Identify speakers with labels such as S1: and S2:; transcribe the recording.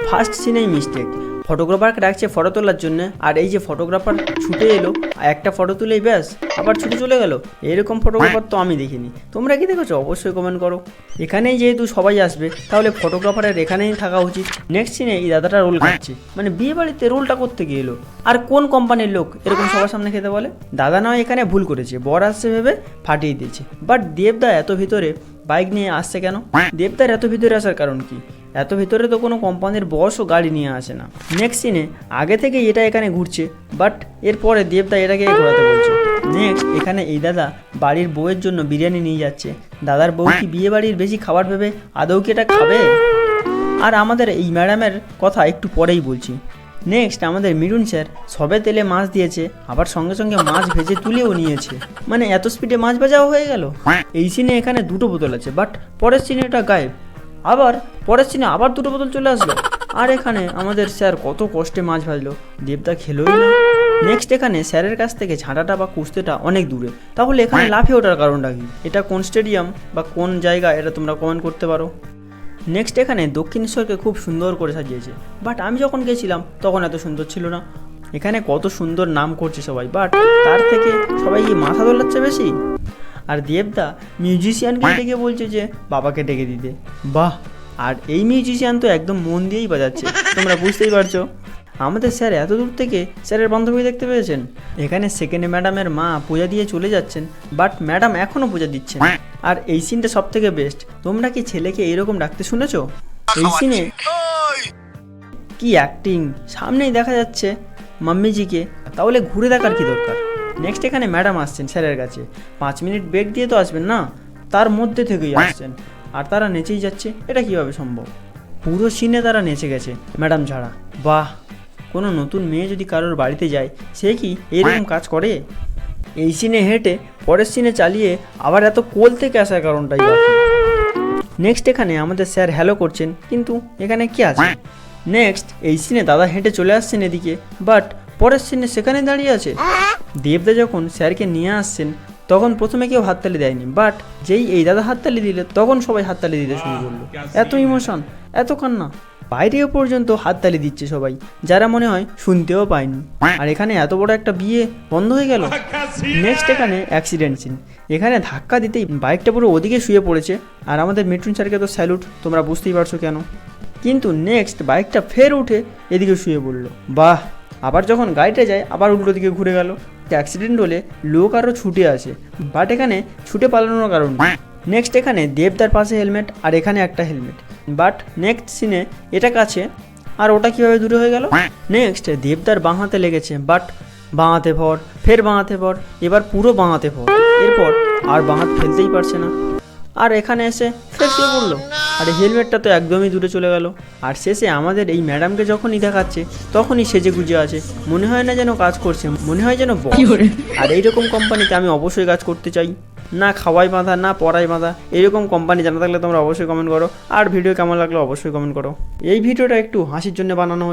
S1: First সিনেই mistake. ফটোগ্রাফারকে ডাকছে photo তোলার জন্য, আর এই যে ফটোগ্রাফার ছুটে এলো একটা ফটো তুলেই ব্যাস আবার ছুটে চলে গেল। এরকম ফটোগ্রাফার তো আমি দেখিনি। তোমরা কি দেখেছো অবশ্যই কমেন্ট করো। এখানেই যেহেতু সবাই আসবে তাহলে ফটোগ্রাফারের এখানেই থাকা উচিত। নেক্সট সিনে এই দাদাটা রোল খাচ্ছে, মানে বিয়ে বাড়িতে রোলটা করতে গিয়ে আর কোন কোম্পানির লোক এরকম সবার সামনে খেতে বলে? দাদা নয় এখানে ভুল করেছে, বর আসছে ভেবে ফাটিয়ে দিয়েছে। বাট দেবদা এত ভিতরে বাইক নিয়ে আসছে কেন? দেবদার এত ভিতরে আসার কারণ কি? এত ভিতরে তো কোনো কোম্পানির বসও গাড়ি নিয়ে আসে না। নেক্সট সিনে আগে থেকে এটা এখানে ঘুরছে, বাট এরপরে দেবদা এটাকে ঘোরাতে বলছে। নেক্সট এখানে এই দাদা বাড়ির বউয়ের জন্য বিরিয়ানি নিয়ে যাচ্ছে। দাদার বউ কি বিয়ে বাড়ির বেশি খাবার ভেবে আদৌ কি এটা খাবে? আর আমাদের এই ম্যাডামের কথা একটু পরেই বলছি। নেক্সট আমাদের মিঠুন স্যার সবে তেলে মাছ দিয়েছে, আবার সঙ্গে সঙ্গে মাছ ভেজে তুলেও নিয়েছে। মানে এত স্পিডে মাছ ভাজাও হয়ে গেল। এই সিনে এখানে দুটো বোতল আছে, বাট পরের সিনে এটা গায়েব। আবার পরের সিনে আবার দুটো বোতল চলে আসলো। আর এখানে আমাদের স্যার কত কষ্টে মাছ ভাজলো, দেবদা খেলোই না। নেক্সট এখানে স্যারের কাছ থেকে ঝাঁটাটা বা কুস্তিটা অনেক দূরে, তাহলে এখানে লাফিয়ে ওঠার কারণটা কি? এটা কোন স্টেডিয়াম বা কোন জায়গা এটা তোমরা কমেন্ট করতে পারো। নেক্সট এখানে দক্ষিণেশ্বরকে খুব সুন্দর করে সাজিয়েছে, বাট আমি যখন গেছিলাম তখন এত সুন্দর ছিল না। এখানে কত সুন্দর নাম করছে সবাই, বাট তার থেকে সবাই কি মাথা দোলাচ্ছে বেশি? আর দেবদা মিউজিশিয়ানকে ডেকে বলছে যে বাবাকে ডেকে দিতে। বাহ! আর এই মিউজিশিয়ান তো একদম মন দিয়েই বাজাচ্ছে, তোমরা বুঝতেই পারছো। আমাদের স্যার এত দূর থেকে স্যারের বান্ধবী দেখতে পেয়েছেন। এখানে সেকেন্ড ম্যাডামের মা পূজা দিয়ে চলে যাচ্ছেন, বাট ম্যাডাম এখনও পূজা দিচ্ছেন। আর এই সিনটা সব থেকে বেস্ট। তোমরা কি ছেলেকে এরকম ডাকতে শুনেছো? এই সিনে কি অ্যাক্টিং! সামনেই দেখা যাচ্ছে মাম্মিজিকে, তাহলে ঘুরে দেখার কি দরকার? নেক্সট এখানে ম্যাডাম আসছেন স্যারের কাছে। 5 মিনিট ব্রেক দিয়ে তো আসবেন না, তার মধ্যে থেকেই আসছেন। আর তারা নেচেই যাচ্ছে, এটা কিভাবে সম্ভব? পুরো সিনে তারা নেচে গেছে ম্যাডাম ছাড়া। বাহ! কোনো নতুন মেয়ে যদি কারোর বাড়িতে যায়, সে কি এরকম কাজ করে? এই সিনে হেঁটে পরের সিনে চালিয়ে আবার এত কোল থেকে আসার কারণটাই বাকি। নেক্সট এখানে আমাদের স্যার হ্যালো করছেন, কিন্তু এখানে কি আছে? নেক্সট এই সিনে দাদা হেঁটে চলে আসছেন এদিকে, বাট পরের সিনে সেখানে দাঁড়িয়ে আছে। দেবদা যখন স্যারকে নিয়ে আসছেন তখন প্রথমে কেউ হাততালি দেয়নি, বাট যেই এই দাদা হাততালি দিলে তখন সবাই হাততালি দিতে শুরু করলো। এত ইমোশন, এত কান্না, বাইরেও পর্যন্ত হাততালি দিচ্ছে সবাই, যারা মনে হয় শুনতেও পায়নি। আর এখানে এত বড় একটা বিয়ে বন্ধ হয়ে গেল। নেক্সট এখানে অ্যাক্সিডেন্ট সিন। এখানে ধাক্কা দিতেই বাইকটা পুরো ওদিকে শুয়ে পড়েছে। আর আমাদের মিঠুন স্যারকে তো স্যালুট, তোমরা বুঝতেই পারছো কেন। কিন্তু নেক্সট বাইকটা ফের উঠে এদিকে শুয়ে পড়লো। বাহ! আবার যখন গাড়িটা যায় আবার উল্টো দিকে ঘুরে গেল। অ্যাক্সিডেন্ট হলে লোক আরও ছুটে আসে, বাট এখানে ছুটে পালানোর কারণ। নেক্সট এখানে দেবদার পাশে হেলমেট, আর এখানে একটা হেলমেট, বাট নেক্সট সিনে এটা কাছে, আর ওটা কীভাবে দূরে হয়ে গেল? নেক্সট দেবদার বাঁ হাতে লেগেছে, বাট বাঁ হাতে ভর, ফের বাঁ হাতে ভর, এবার পুরো বাঁ হাতে ভর, এরপর আর বাঁ হাত ফেলতেই পারছে না। আর এখানে এসে ফের শুয়ে পড়লো। আর এই হেলমেটটা তো একদমই দূরে চলে গেল। আর শেষে আমাদের এই ম্যাডামকে যখনই দেখাচ্ছে তখনই সেজে গুজে আছে, মনে হয় না যেন কাজ করছে, মনে হয় যেন বস। আর এইরকম কোম্পানিতে আমি অবশ্যই কাজ করতে চাই না। খাওয়াই বাঁধা না পড়াই বাঁধা, এরকম কোম্পানি জানা থাকলে তোমরা অবশ্যই কমেন্ট করো। আর ভিডিও কেমন লাগলো অবশ্যই কমেন্ট করো। এই ভিডিওটা একটু হাসির জন্য বানানো হয়েছে।